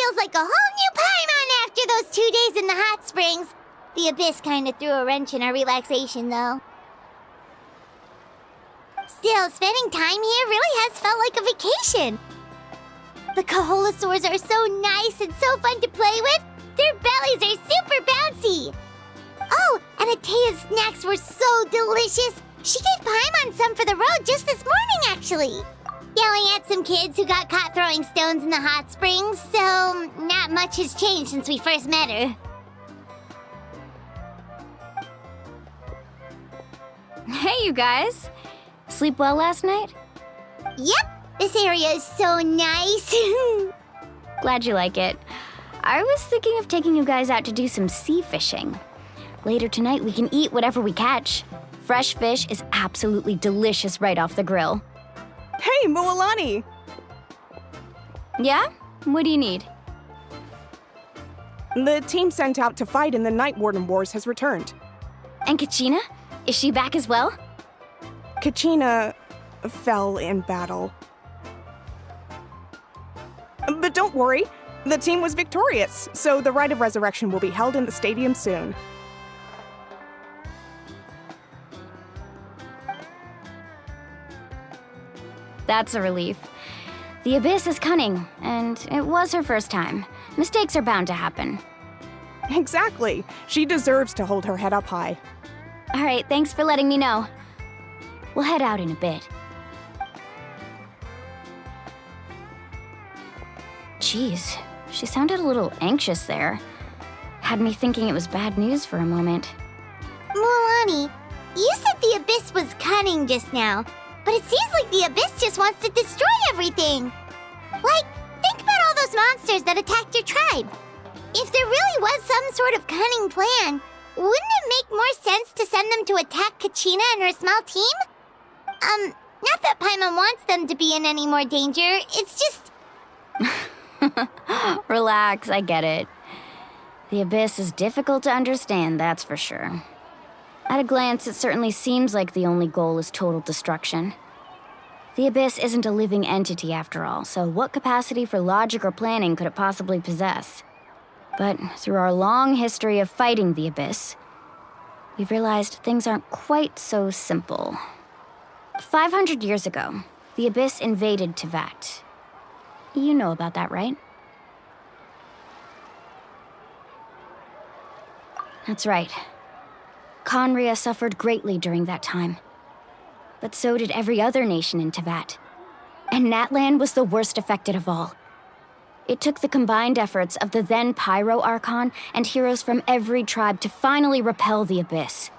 feels like a whole new Paimon after those 2 days in the hot springs. The Abyss kinda threw a wrench in our relaxation, though. Still, spending time here really has felt like a vacation. The Kaholasaurs are so nice and so fun to play with. Their bellies are super bouncy. Oh, and Atea's snacks were so delicious. She gave Paimon some for the road just this morning, actually. Yelling at some kids who got caught throwing stones in the hot springs, so not much has changed since we first met her. Hey, you guys. Sleep well last night? Yep, this area is so nice. Glad you like it. I was thinking of taking you guys out to do some sea fishing. Later tonight, we can eat whatever we catch. Fresh fish is absolutely delicious right off the grill. Hey, Moalani! Yeah? What do you need? The team sent out to fight in the Night Warden Wars has returned. And Kachina? Is she back as well? Kachina fell in battle. But don't worry, the team was victorious, so the Rite of Resurrection will be held in the stadium soon. That's a relief. The Abyss is cunning, and it was her first time. Mistakes are bound to happen. Exactly. She deserves to hold her head up high. All right, thanks for letting me know. We'll head out in a bit. Jeez, she sounded a little anxious there. Had me thinking it was bad news for a moment. Moalani, you said the Abyss was cunning just now, but it seems like the Abyss just wants to destroy everything. Like, think about all those monsters that attacked your tribe. If there really was some sort of cunning plan, wouldn't it make more sense to send them to attack Kachina and her small team? Not that Paimon wants them to be in any more danger, it's just... Relax, I get it. The Abyss is difficult to understand, that's for sure. At a glance, it certainly seems like the only goal is total destruction. The Abyss isn't a living entity after all, so what capacity for logic or planning could it possibly possess? But through our long history of fighting the Abyss, we've realized things aren't quite so simple. 500 years ago, the Abyss invaded Teyvat. You know about that, right? That's right. Conria suffered greatly during that time. But so did every other nation in Teyvat. And Natlan was the worst affected of all. It took the combined efforts of the then Pyro Archon and heroes from every tribe to finally repel the Abyss.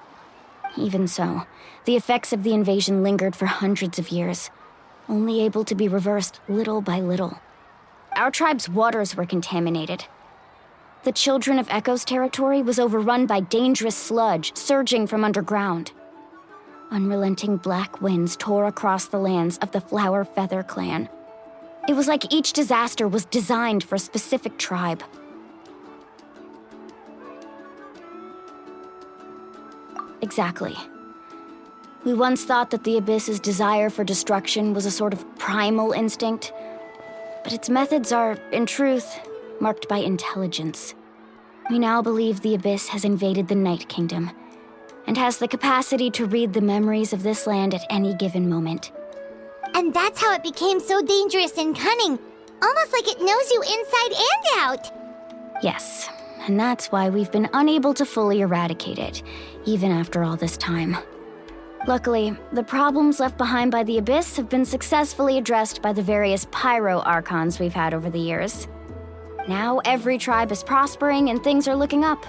Even so, the effects of the invasion lingered for hundreds of years, only able to be reversed little by little. Our tribe's waters were contaminated. The Children of Echo's territory was overrun by dangerous sludge surging from underground. Unrelenting black winds tore across the lands of the Flower Feather clan. It was like each disaster was designed for a specific tribe. Exactly. We once thought that the Abyss's desire for destruction was a sort of primal instinct, but its methods are, in truth, marked by intelligence. We now believe the Abyss has invaded the Night Kingdom, and has the capacity to read the memories of this land at any given moment. And that's how it became so dangerous and cunning, almost like it knows you inside and out. Yes, and that's why we've been unable to fully eradicate it, even after all this time. Luckily, the problems left behind by the Abyss have been successfully addressed by the various Pyro Archons we've had over the years. Now every tribe is prospering and things are looking up.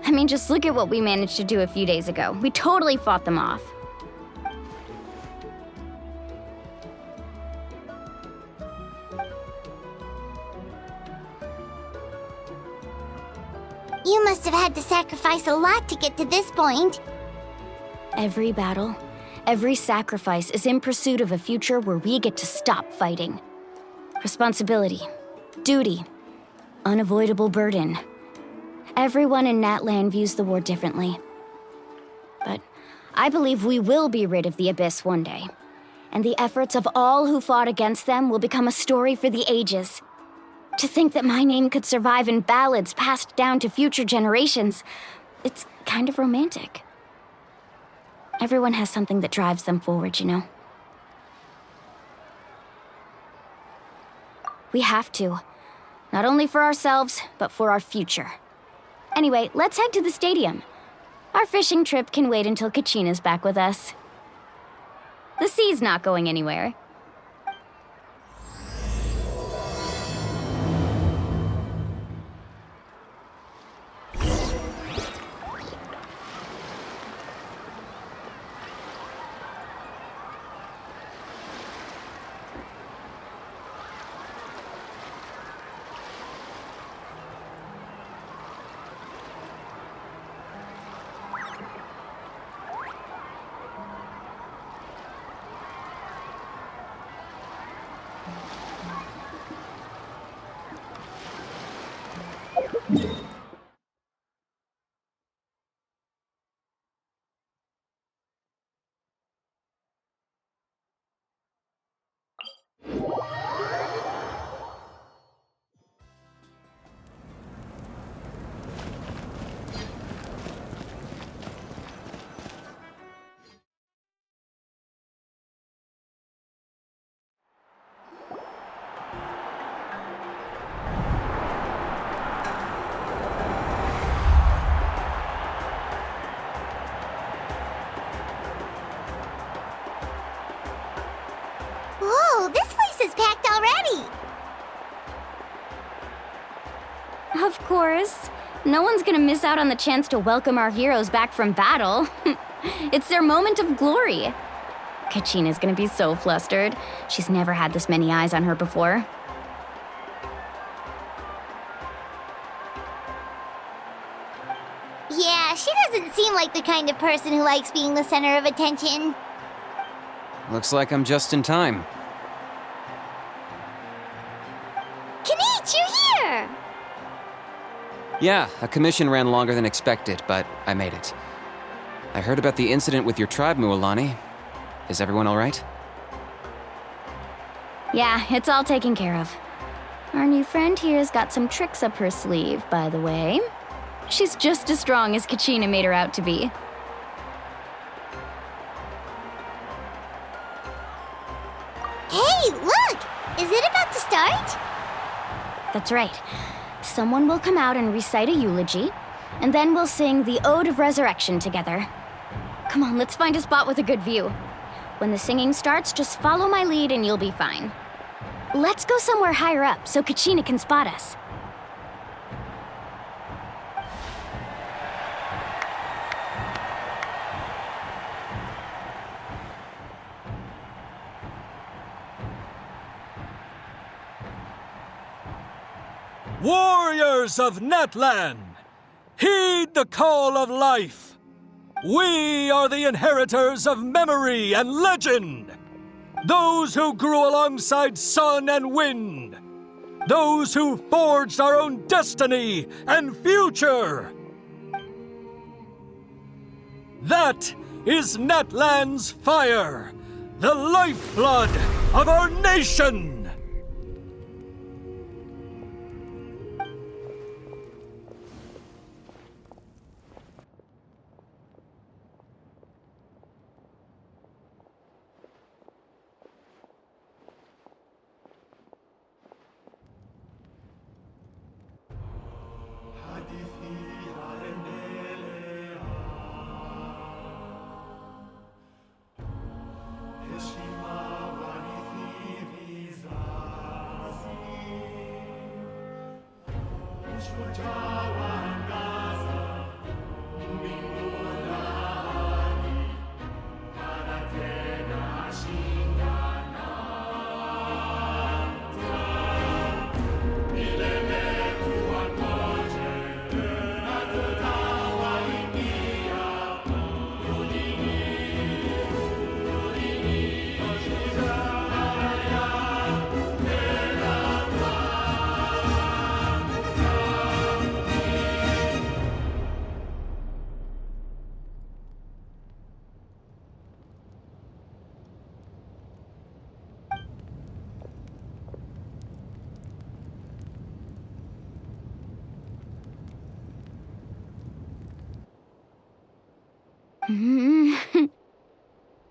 I mean, just look at what we managed to do a few days ago. We totally fought them off. You must have had to sacrifice a lot to get to this point. Every battle, every sacrifice is in pursuit of a future where we get to stop fighting. Responsibility, duty, unavoidable burden. Everyone in Natlan views the war differently. But I believe we will be rid of the Abyss one day, and the efforts of all who fought against them will become a story for the ages. To think that my name could survive in ballads passed down to future generations, it's kind of romantic. Everyone has something that drives them forward, you know? We have to. Not only for ourselves, but for our future. Anyway, let's head to the stadium. Our fishing trip can wait until Kachina's back with us. The sea's not going anywhere. Whoa, this place is packed already! Of course. No one's gonna miss out on the chance to welcome our heroes back from battle. It's their moment of glory. Kachina's gonna be so flustered. She's never had this many eyes on her before. Yeah, she doesn't seem like the kind of person who likes being the center of attention. Looks like I'm just in time. Kanich, you're here! Yeah, a commission ran longer than expected, but I made it. I heard about the incident with your tribe, Mualani. Is everyone all right? Yeah, it's all taken care of. Our new friend here's got some tricks up her sleeve, by the way. She's just as strong as Kachina made her out to be. Hey, look! Is it about to start? That's right. Someone will come out and recite a eulogy, and then we'll sing the Ode of Resurrection together. Come on, let's find a spot with a good view. When the singing starts, just follow my lead and you'll be fine. Let's go somewhere higher up so Kachina can spot us. Warriors of Natlan, heed the call of life. We are the inheritors of memory and legend. Those who grew alongside sun and wind. Those who forged our own destiny and future. That is Natlan's fire, the lifeblood of our nation.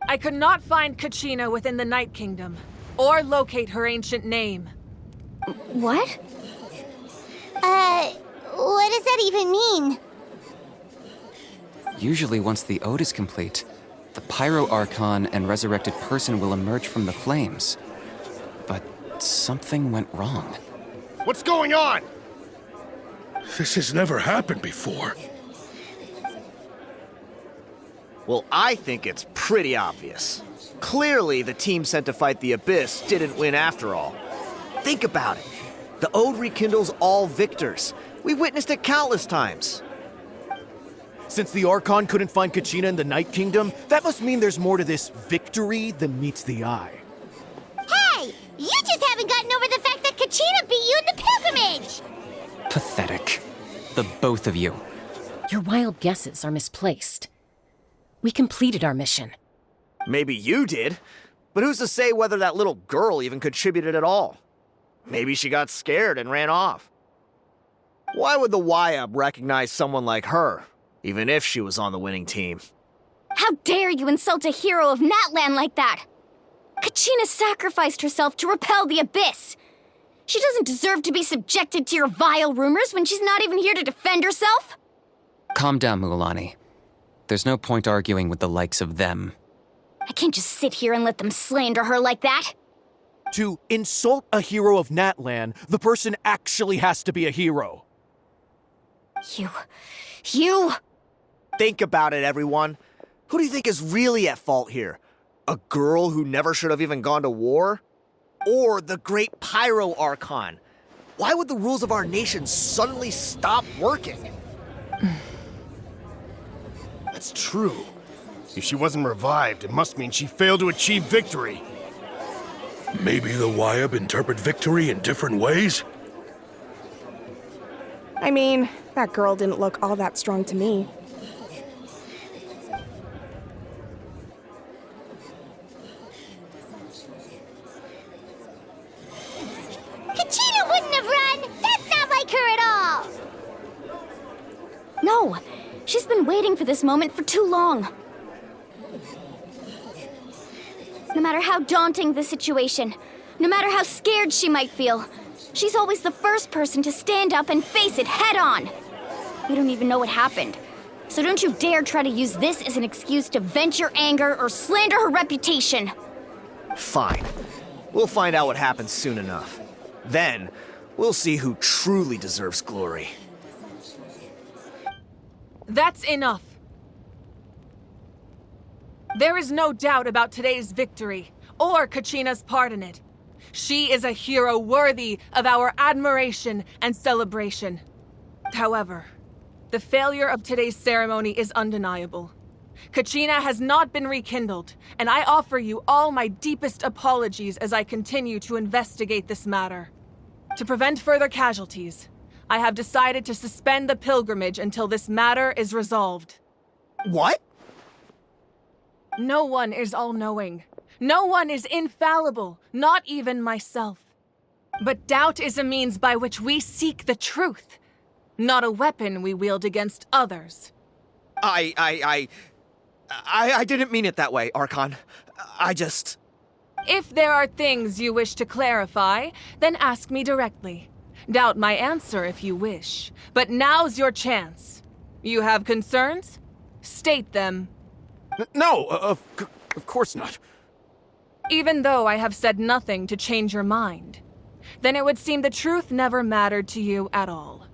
I could not find Kachina within the Night Kingdom, or locate her ancient name. What? What does that even mean? Usually once the ode is complete, the Pyro Archon and resurrected person will emerge from the flames. But something went wrong. What's going on? This has never happened before. Well, I think it's pretty obvious. Clearly, the team sent to fight the Abyss didn't win after all. Think about it. The Ode rekindles all victors. We've witnessed it countless times. Since the Archon couldn't find Kachina in the Night Kingdom, that must mean there's more to this victory than meets the eye. Hey! You just haven't gotten over the fact that Kachina beat you in the pilgrimage! Pathetic. The both of you. Your wild guesses are misplaced. We completed our mission. Maybe you did, but who's to say whether that little girl even contributed at all? Maybe she got scared and ran off. Why would the YUB recognize someone like her, even if she was on the winning team? How dare you insult a hero of Natlan like that? Kachina sacrificed herself to repel the Abyss. She doesn't deserve to be subjected to your vile rumors when she's not even here to defend herself. Calm down, Mualani. There's no point arguing with the likes of them. I can't just sit here and let them slander her like that. To insult a hero of Natlan, the person actually has to be a hero. You... Think about it, everyone. Who do you think is really at fault here? A girl who never should have even gone to war? Or the great Pyro Archon? Why would the rules of our nation suddenly stop working? That's true. If she wasn't revived, it must mean she failed to achieve victory. Maybe the YUB interpret victory in different ways? I mean, that girl didn't look all that strong to me. Kachina wouldn't have run! That's not like her at all! No, she's been waiting for this moment for too long. No matter how daunting the situation, no matter how scared she might feel, she's always the first person to stand up and face it head on. We don't even know what happened, so don't you dare try to use this as an excuse to vent your anger or slander her reputation. Fine. We'll find out what happens soon enough. Then, we'll see who truly deserves glory. That's enough. There is no doubt about today's victory, or Kachina's part in it. She is a hero worthy of our admiration and celebration. However, the failure of today's ceremony is undeniable. Kachina has not been rekindled, and I offer you all my deepest apologies as I continue to investigate this matter. To prevent further casualties, I have decided to suspend the pilgrimage until this matter is resolved. What? No one is all-knowing. No one is infallible, not even myself. But doubt is a means by which we seek the truth, not a weapon we wield against others. I didn't mean it that way, Archon. If there are things you wish to clarify, then ask me directly. Doubt my answer if you wish, but now's your chance. You have concerns? State them. No, of course not. Even though I have said nothing to change your mind, then it would seem the truth never mattered to you at all.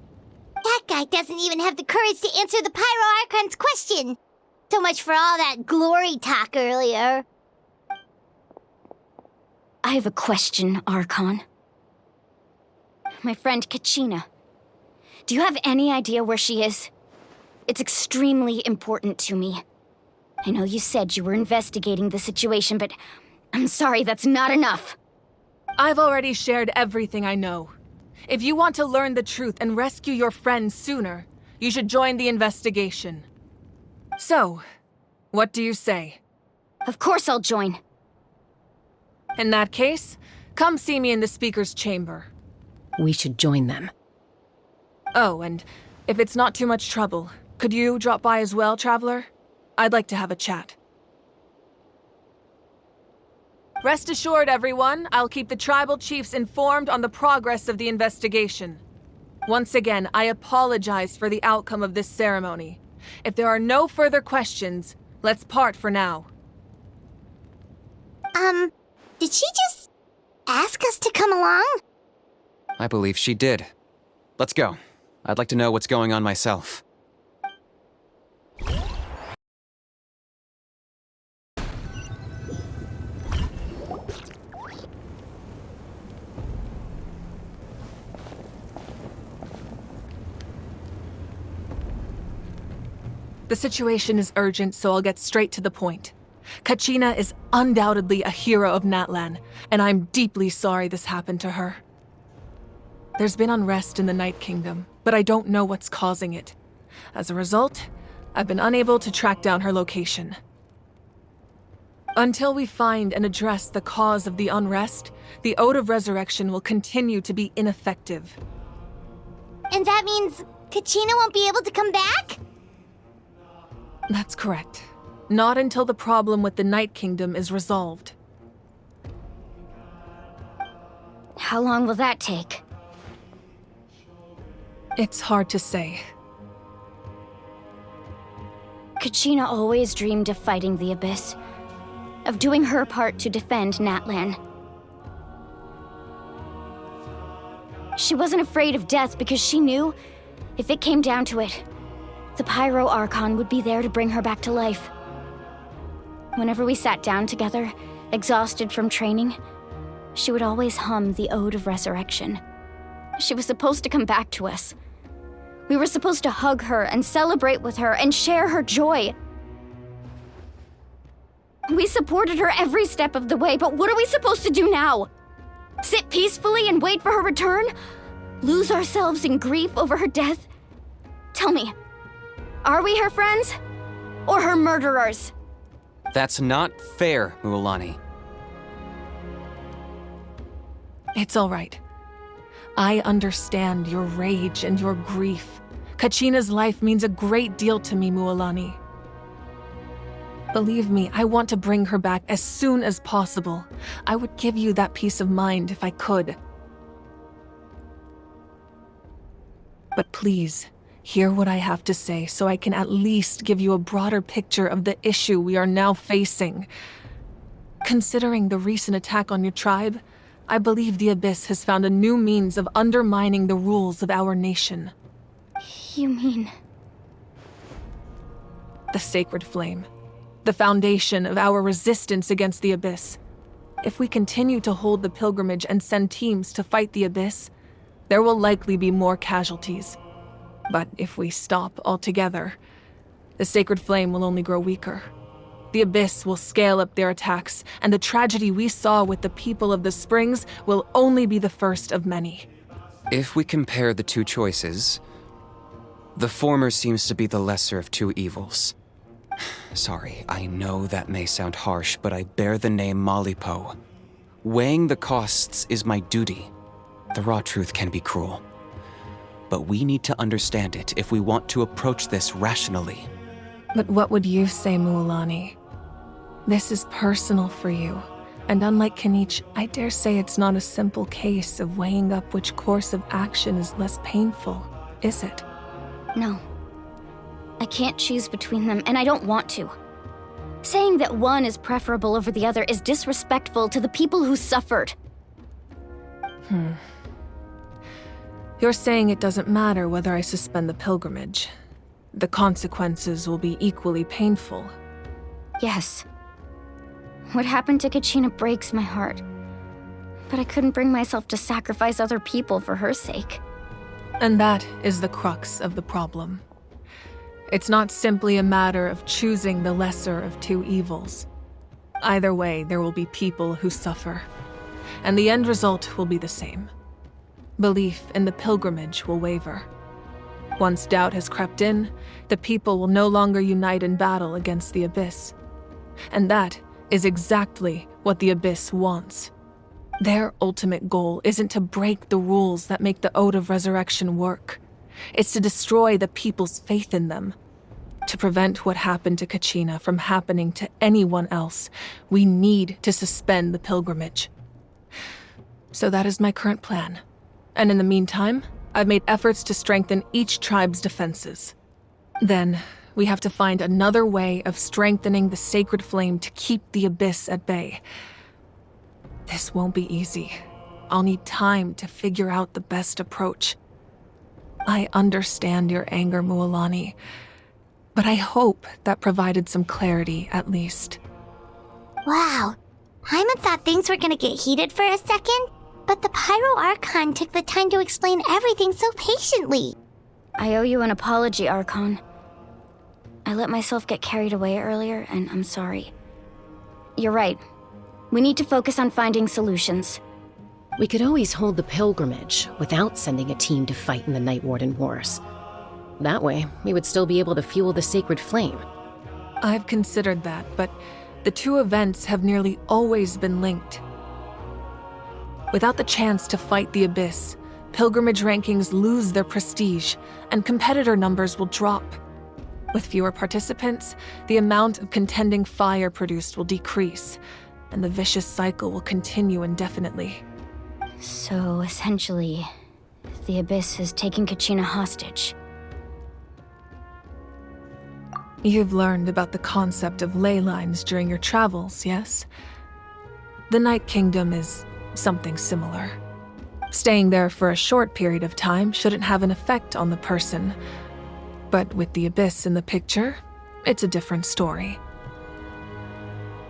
That guy doesn't even have the courage to answer the Pyro Archon's question. So much for all that glory talk earlier. I have a question, Archon. My friend Kachina. Do you have any idea where she is? It's extremely important to me. I know you said you were investigating the situation, but I'm sorry, that's not enough. I've already shared everything I know. If you want to learn the truth and rescue your friend sooner, you should join the investigation. So, what do you say? Of course I'll join. In that case, come see me in the speaker's chamber. We should join them. Oh, and if it's not too much trouble, could you drop by as well, Traveler? I'd like to have a chat. Rest assured, everyone, I'll keep the tribal chiefs informed on the progress of the investigation. Once again, I apologize for the outcome of this ceremony. If there are no further questions, let's part for now. Did she just ask us to come along? I believe she did. Let's go. I'd like to know what's going on myself. The situation is urgent, so I'll get straight to the point. Kachina is undoubtedly a hero of Natlan, and I'm deeply sorry this happened to her. There's been unrest in the Night Kingdom, but I don't know what's causing it. As a result, I've been unable to track down her location. Until we find and address the cause of the unrest, the Ode of Resurrection will continue to be ineffective. And that means Kachina won't be able to come back? That's correct. Not until the problem with the Night Kingdom is resolved. How long will that take? It's hard to say. Kachina always dreamed of fighting the Abyss, of doing her part to defend Natlan. She wasn't afraid of death because she knew, if it came down to it, the Pyro Archon would be there to bring her back to life. Whenever we sat down together, exhausted from training, she would always hum the Ode of Resurrection. She was supposed to come back to us. We were supposed to hug her and celebrate with her and share her joy. We supported her every step of the way, but what are we supposed to do now? Sit peacefully and wait for her return? Lose ourselves in grief over her death? Tell me, are we her friends? Or her murderers? That's not fair, Mualani. It's all right. I understand your rage and your grief. Kachina's life means a great deal to me, Mualani. Believe me, I want to bring her back as soon as possible. I would give you that peace of mind if I could. But please, hear what I have to say so I can at least give you a broader picture of the issue we are now facing. Considering the recent attack on your tribe, I believe the Abyss has found a new means of undermining the rules of our nation. You mean... The Sacred Flame. The foundation of our resistance against the Abyss. If we continue to hold the pilgrimage and send teams to fight the Abyss, there will likely be more casualties. But if we stop altogether, the Sacred Flame will only grow weaker. The Abyss will scale up their attacks, and the tragedy we saw with the people of the Springs will only be the first of many. If we compare the two choices, the former seems to be the lesser of two evils. Sorry, I know that may sound harsh, but I bear the name Malipo. Weighing the costs is my duty. The raw truth can be cruel. But we need to understand it if we want to approach this rationally. But what would you say, Mualani? This is personal for you, and unlike Kanich, I dare say it's not a simple case of weighing up which course of action is less painful, is it? No. I can't choose between them, and I don't want to. Saying that one is preferable over the other is disrespectful to the people who suffered. You're saying it doesn't matter whether I suspend the pilgrimage. The consequences will be equally painful. Yes. What happened to Kachina breaks my heart. But I couldn't bring myself to sacrifice other people for her sake. And that is the crux of the problem. It's not simply a matter of choosing the lesser of two evils. Either way, there will be people who suffer. And the end result will be the same. Belief in the pilgrimage will waver. Once doubt has crept in, the people will no longer unite in battle against the Abyss. And that is exactly what the Abyss wants. Their ultimate goal isn't to break the rules that make the Ode of Resurrection work. It's to destroy the people's faith in them. To prevent what happened to Kachina from happening to anyone else, we need to suspend the pilgrimage. So that is my current plan. And in the meantime, I've made efforts to strengthen each tribe's defenses. Then, we have to find another way of strengthening the sacred flame to keep the abyss at bay. This won't be easy. I'll need time to figure out the best approach. I understand your anger, Mualani, but I hope that provided some clarity, at least. Wow. Paimon thought things were gonna get heated for a second, but the Pyro Archon took the time to explain everything so patiently. I owe you an apology, Archon. I let myself get carried away earlier, and I'm sorry. You're right. We need to focus on finding solutions. We could always hold the pilgrimage without sending a team to fight in the Night Warden Wars. That way, we would still be able to fuel the sacred flame. I've considered that, but the two events have nearly always been linked. Without the chance to fight the abyss, pilgrimage rankings lose their prestige, and competitor numbers will drop. With fewer participants, the amount of contending fire produced will decrease, and the vicious cycle will continue indefinitely. So, essentially, the abyss has taken Kachina hostage. You've learned about the concept of ley lines during your travels, yes? The Night Kingdom is something similar. Staying there for a short period of time shouldn't have an effect on the person. But with the abyss in the picture, it's a different story.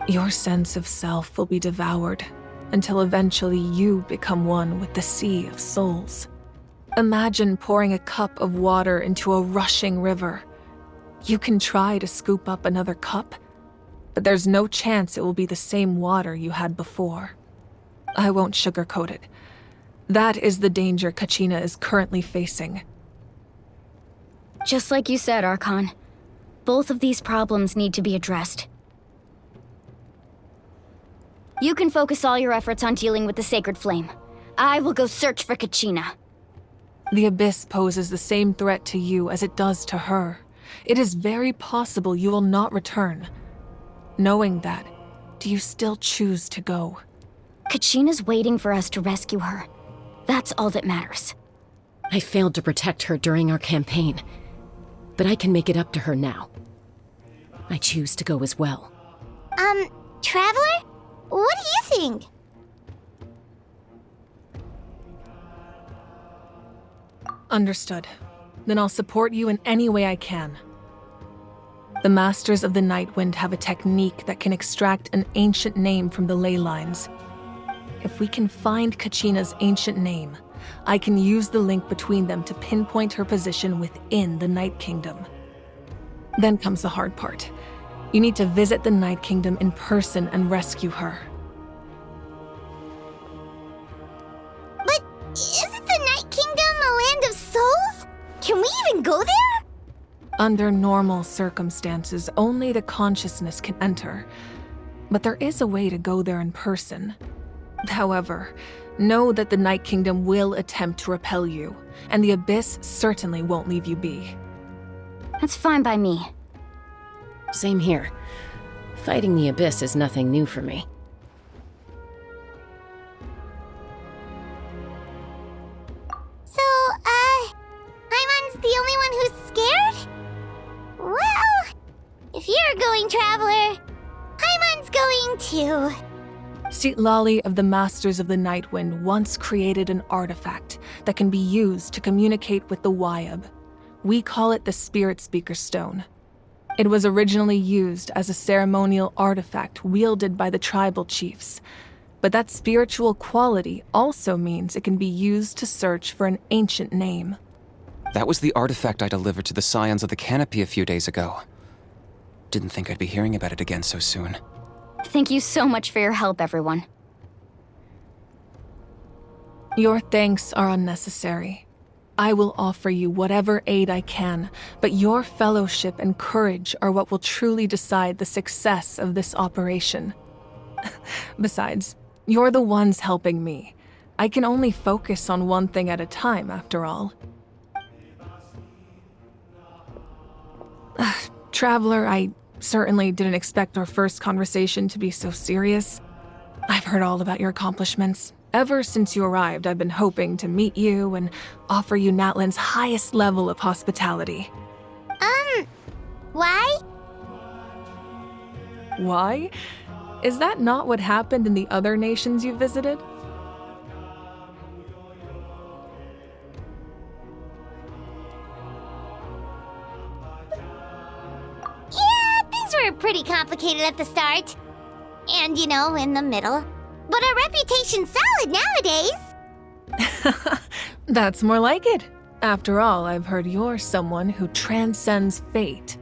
Your sense of self will be devoured until eventually you become one with the sea of souls. Imagine pouring a cup of water into a rushing river. You can try to scoop up another cup, but there's no chance it will be the same water you had before. I won't sugarcoat it. That is the danger Kachina is currently facing. Just like you said, Archon. Both of these problems need to be addressed. You can focus all your efforts on dealing with the sacred flame. I will go search for Kachina. The abyss poses the same threat to you as it does to her. It is very possible you will not return. Knowing that, do you still choose to go? Kachina's waiting for us to rescue her. That's all that matters. I failed to protect her during our campaign, but I can make it up to her now. I choose to go as well. Traveler? What do you think? Understood. Then I'll support you in any way I can. The Masters of the Nightwind have a technique that can extract an ancient name from the ley lines. If we can find Kachina's ancient name, I can use the link between them to pinpoint her position within the Night Kingdom. Then comes the hard part. You need to visit the Night Kingdom in person and rescue her. But isn't the Night Kingdom a land of souls? Can we even go there? Under normal circumstances, only the consciousness can enter. But there is a way to go there in person. However, know that the Night Kingdom will attempt to repel you, and the Abyss certainly won't leave you be. That's fine by me. Same here. Fighting the Abyss is nothing new for me. So, Paimon's the only one who's scared? Well, if you're going, Traveler, Paimon's going too. Citlali of the Masters of the Nightwind once created an artifact that can be used to communicate with the Wyab. We call it the Spirit Speaker Stone. It was originally used as a ceremonial artifact wielded by the tribal chiefs, but that spiritual quality also means it can be used to search for an ancient name. That was the artifact I delivered to the Scions of the Canopy a few days ago. Didn't think I'd be hearing about it again so soon. Thank you so much for your help, everyone. Your thanks are unnecessary. I will offer you whatever aid I can, but your fellowship and courage are what will truly decide the success of this operation. Besides, you're the ones helping me. I can only focus on one thing at a time, after all. Traveler, I certainly didn't expect our first conversation to be so serious. I've heard all about your accomplishments. Ever since you arrived, I've been hoping to meet you and offer you Natlan's highest level of hospitality. Why? Why? Is that not what happened in the other nations you visited? Yeah, things were pretty complicated at the start. And, in the middle. But our reputation's solid nowadays. That's more like it. After all, I've heard you're someone who transcends fate.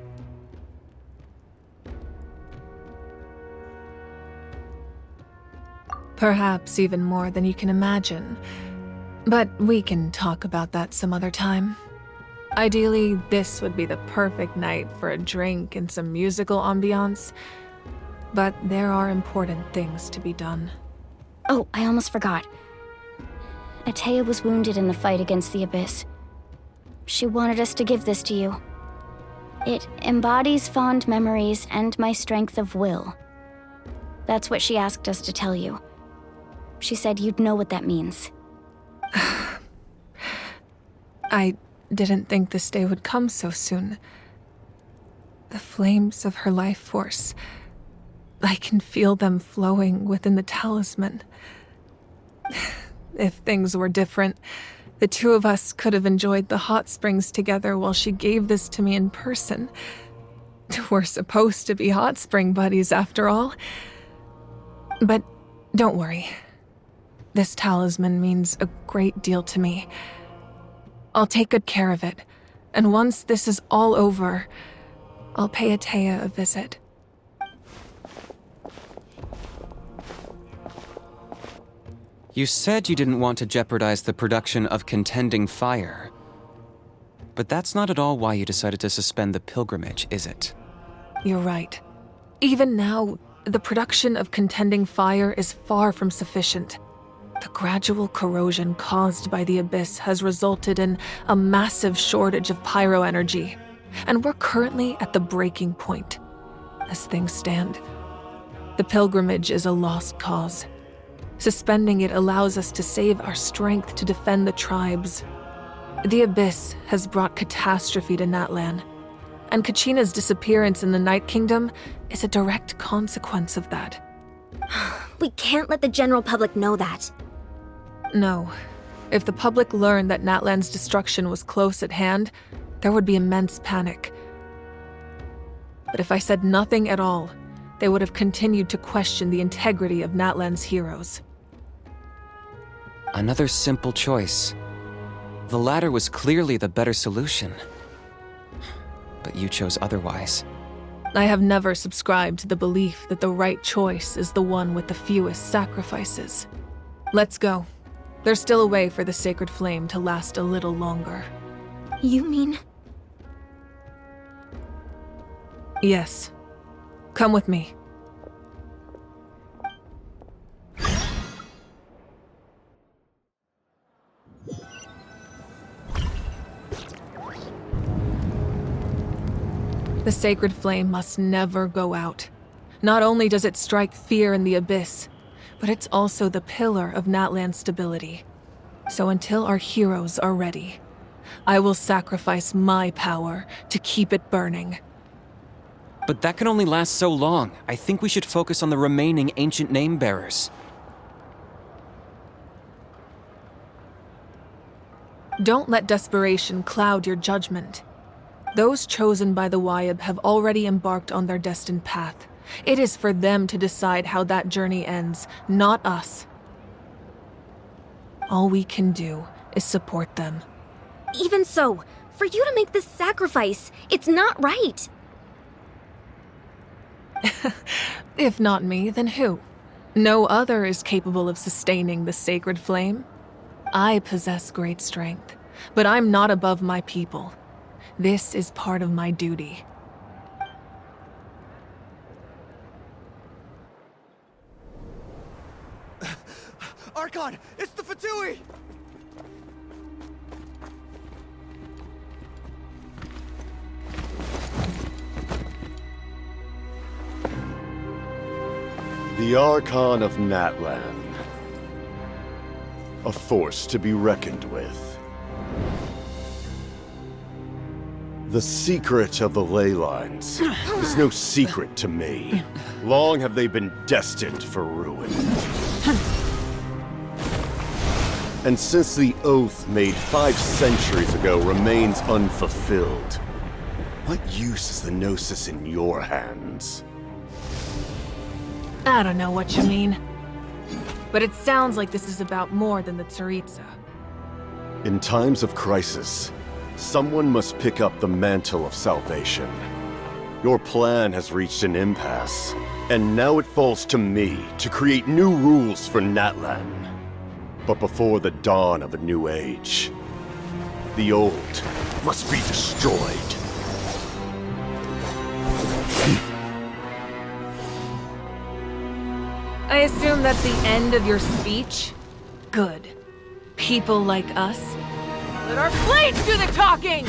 Perhaps even more than you can imagine. But we can talk about that some other time. Ideally, this would be the perfect night for a drink and some musical ambiance. But there are important things to be done. Oh, I almost forgot. Atea was wounded in the fight against the Abyss. She wanted us to give this to you. It embodies fond memories and my strength of will. That's what she asked us to tell you. She said you'd know what that means. I didn't think this day would come so soon. The flames of her life force. I can feel them flowing within the talisman. If things were different, the two of us could have enjoyed the hot springs together while she gave this to me in person. We're supposed to be hot spring buddies after all. But don't worry. This talisman means a great deal to me. I'll take good care of it, and once this is all over, I'll pay Atea a visit. You said you didn't want to jeopardize the production of Contending Fire. But that's not at all why you decided to suspend the pilgrimage, is it? You're right. Even now, the production of Contending Fire is far from sufficient. The gradual corrosion caused by the Abyss has resulted in a massive shortage of pyro energy, and we're currently at the breaking point. As things stand, the pilgrimage is a lost cause. Suspending it allows us to save our strength to defend the tribes. The Abyss has brought catastrophe to Natlan, and Kachina's disappearance in the Night Kingdom is a direct consequence of that. We can't let the general public know that. No. If the public learned that Natlan's destruction was close at hand, there would be immense panic. But if I said nothing at all, they would have continued to question the integrity of Natlan's heroes. Another simple choice. The latter was clearly the better solution. But you chose otherwise. I have never subscribed to the belief that the right choice is the one with the fewest sacrifices. Let's go. There's still a way for the sacred flame to last a little longer. You mean? Yes. Come with me. The sacred flame must never go out. Not only does it strike fear in the Abyss, but it's also the pillar of Natlan's stability. So until our heroes are ready, I will sacrifice my power to keep it burning. But that can only last so long. I think we should focus on the remaining ancient name-bearers. Don't let desperation cloud your judgment. Those chosen by the Wayab have already embarked on their destined path. It is for them to decide how that journey ends, not us. All we can do is support them. Even so, for you to make this sacrifice, it's not right. If not me, then who? No other is capable of sustaining the sacred flame. I possess great strength, but I'm not above my people. This is part of my duty. Archon, it's the Fatui! The Archon of Natlan. A force to be reckoned with. The secret of the ley lines is no secret to me. Long have they been destined for ruin. And since the oath made 5 centuries ago remains unfulfilled, what use is the Gnosis in your hands? I don't know what you mean. But it sounds like this is about more than the Tsaritsa. In times of crisis, someone must pick up the mantle of salvation. Your plan has reached an impasse, and now it falls to me to create new rules for Natlan. But before the dawn of a new age, the old must be destroyed. I assume that's the end of your speech? Good. People like us. Let our blades do the talking!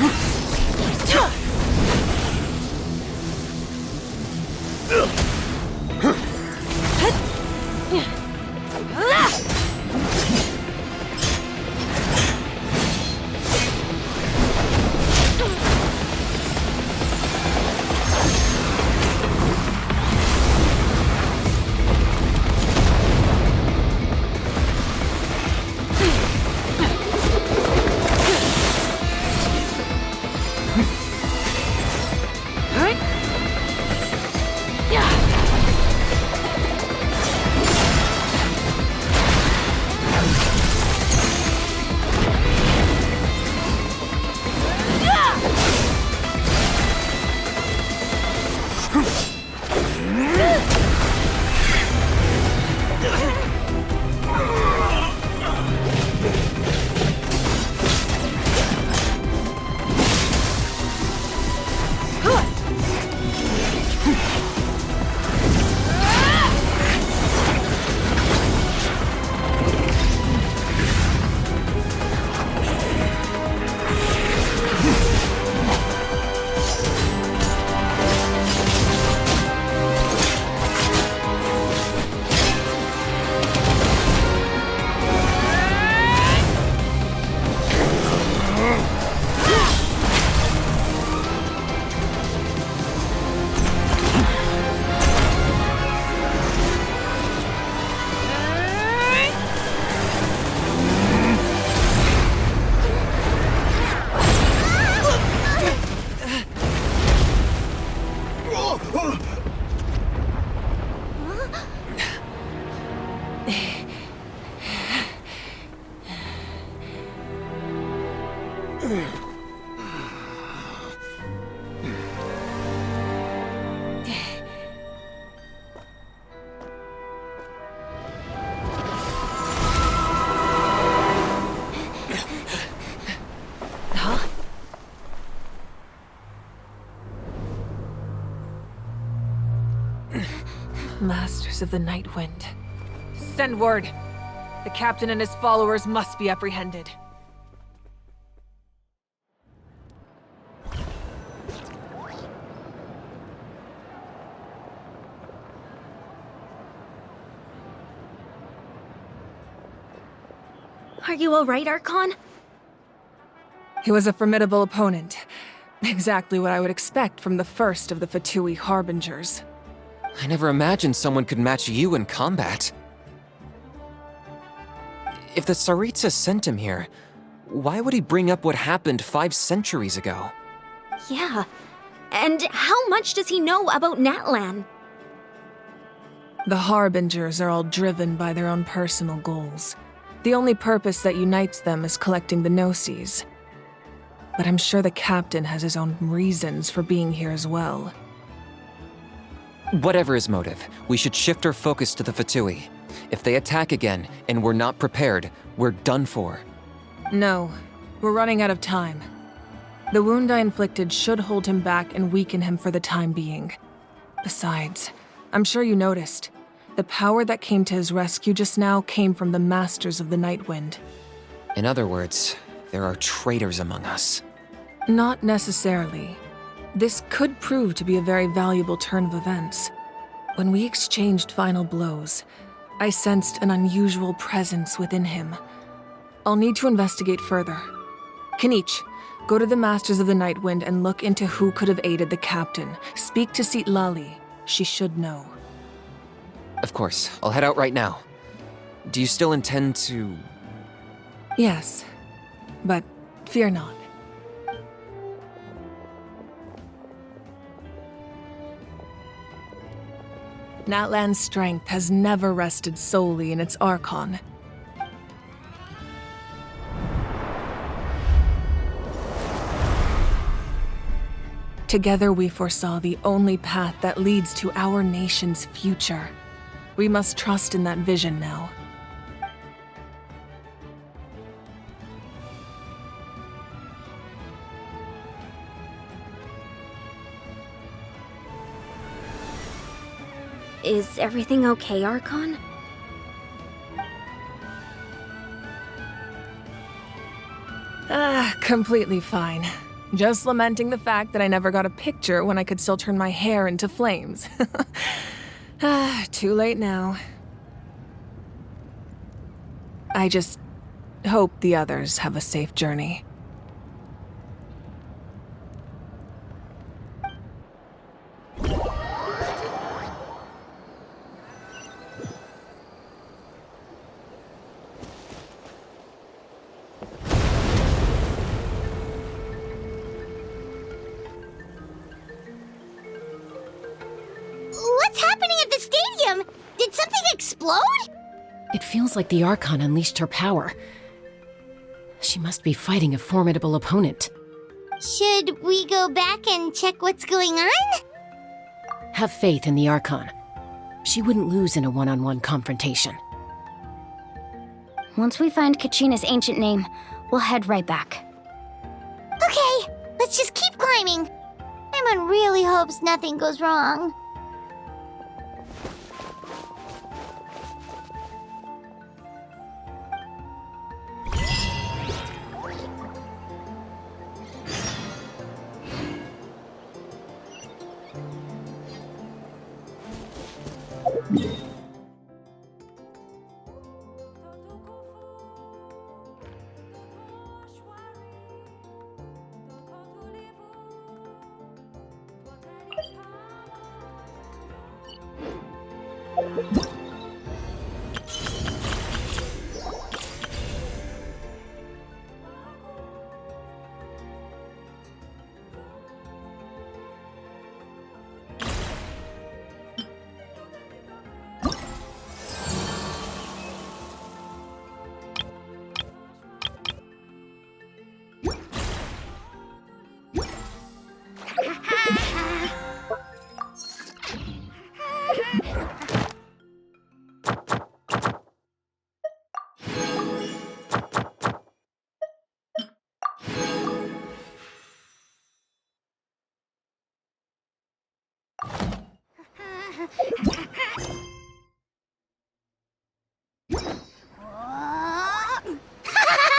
Masters of the Night Wind. Send word. The captain and his followers must be apprehended. Are you alright, Archon? He was a formidable opponent. Exactly what I would expect from the first of the Fatui Harbingers. I never imagined someone could match you in combat. If the Tsaritsa sent him here, why would he bring up what happened 5 centuries ago? Yeah. And how much does he know about Natlan? The Harbingers are all driven by their own personal goals. The only purpose that unites them is collecting the Gnosis. But I'm sure the captain has his own reasons for being here as well. Whatever his motive, we should shift our focus to the Fatui. If they attack again, and we're not prepared, we're done for. No, we're running out of time. The wound I inflicted should hold him back and weaken him for the time being. Besides, I'm sure you noticed, the power that came to his rescue just now came from the Masters of the Night Wind. In other words, there are traitors among us. Not necessarily. This could prove to be a very valuable turn of events. When we exchanged final blows, I sensed an unusual presence within him. I'll need to investigate further. Kenichi, go to the Masters of the Nightwind and look into who could have aided the captain. Speak to Lali. She should know. Of course, I'll head out right now. Do you still intend to... Yes, but fear not. Natlan's strength has never rested solely in its Archon. Together we foresaw the only path that leads to our nation's future. We must trust in that vision now. Is everything okay, Archon? Completely fine. Just lamenting the fact that I never got a picture when I could still turn my hair into flames. Too late now. I just hope the others have a safe journey. What's happening at the stadium? Did something explode? It feels like the Archon unleashed her power. She must be fighting a formidable opponent. Should we go back and check what's going on? Have faith in the Archon. She wouldn't lose in a one-on-one confrontation. Once we find Kachina's ancient name, we'll head right back. Okay, let's just keep climbing. Paimon really hopes nothing goes wrong.